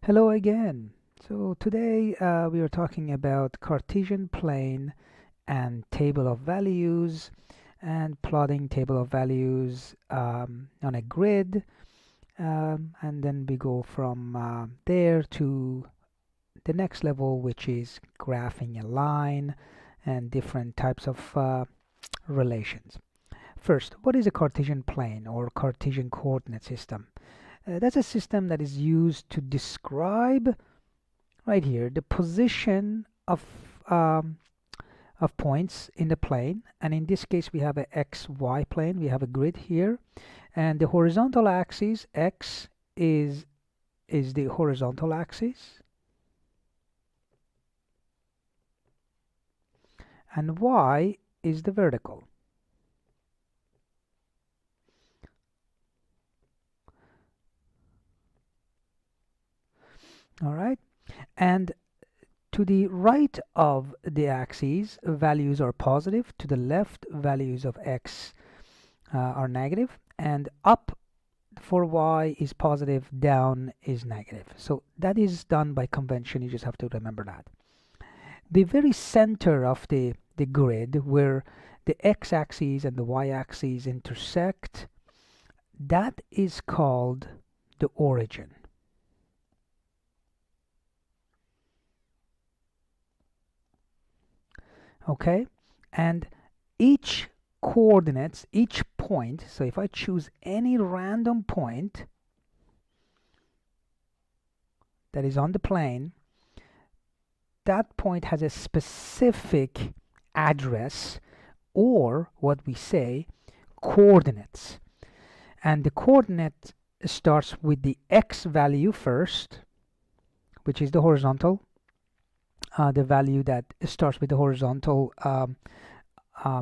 Hello again. So today we are talking about Cartesian plane and table of values and plotting table of values on a grid, and then we go from there to the next level, which is graphing a line and different types of relations. First, what is a Cartesian plane or Cartesian coordinate system? That's a system that is used to describe right here the position of points in the plane, and in this case we have a xy plane. We have a grid here, and the horizontal axis x is the horizontal axis, and y is the vertical. All right, and to the right of the axes, values are positive. To the left, values of x are negative, and up for y is positive, down is negative. So that is done by convention. You just have to remember that. The very center of the grid, where the x-axis and the y-axis intersect, that is called the origin. Okay, and each coordinates, each point, so if I choose any random point that is on the plane, that point has a specific address, or what we say, coordinates. And the coordinate starts with the x value first, which is the horizontal, the value that starts with the horizontal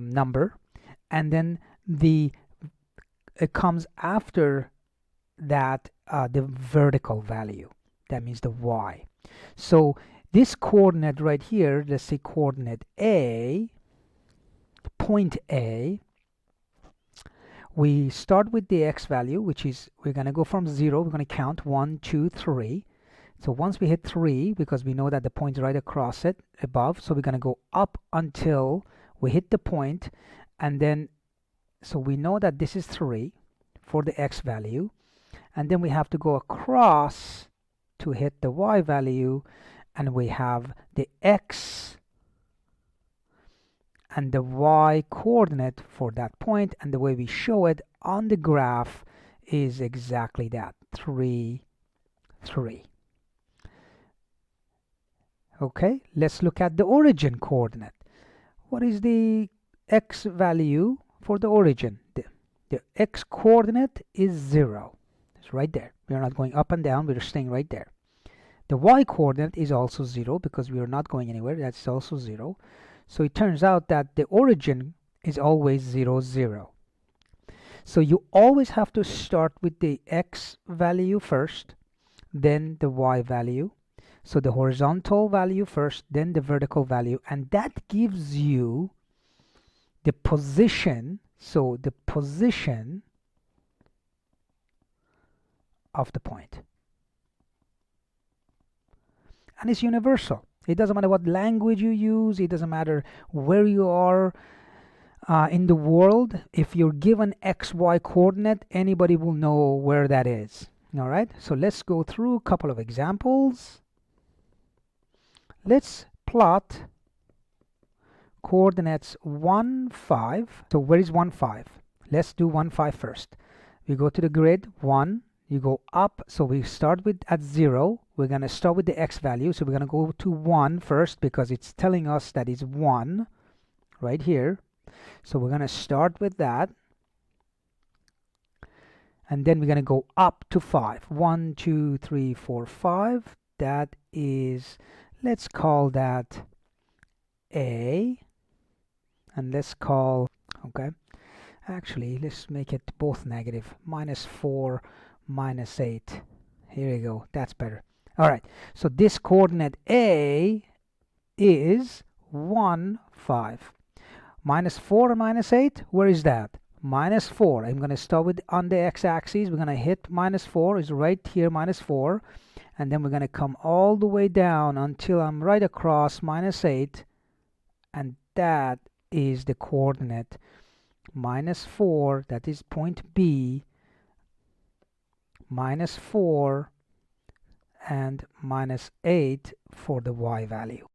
number, and then it comes after that the vertical value. That means the y. So this coordinate right here, let's say coordinate A, point A, we start with the x value, which is, we're going to go from 0, we're going to count 1, 2, 3. So once we hit 3, because we know that the point is right across it, above, so we're going to go up until we hit the point, and then, so we know that this is 3 for the x value, and then we have to go across to hit the y value, and we have the x and the y coordinate for that point, and the way we show it on the graph is exactly that, 3, 3. Okay, let's look at the origin coordinate. What is the x value for the origin? The x coordinate is 0. It's right there. We are not going up and down, we're staying right there. The y coordinate is also 0 because we are not going anywhere. That's also 0. So it turns out that the origin is always 0, 0. So you always have to start with the x value first, then the y value. So the horizontal value first, then the vertical value, and that gives you the position. So the position of the point. And it's universal. It doesn't matter what language you use, it doesn't matter where you are in the world. If you're given xy coordinate, anybody will know where that is. All right, so let's go through a couple of examples. Let's plot coordinates 1, 5. So where is 1, 5? Let's do 1, 5 first. We go to the grid, 1, you go up, so we start with at 0. We're going to start with the x value, so we're going to go to 1 first because it's telling us that it's 1 right here. So we're going to start with that, and then we're going to go up to 5. 1, 2, 3, 4, 5. That is, let's call that A, and let's call, okay, actually let's make it both negative, -4, -8. Here we go, that's better. All right, so this coordinate A is 1, 5. -4 and -8, where is that? -4. I'm going to start with on the x-axis. We're going to hit -4 is right here, -4, and then we're going to come all the way down until I'm right across -8, and that is the coordinate -4, that is point B, -4 and -8 for the y value.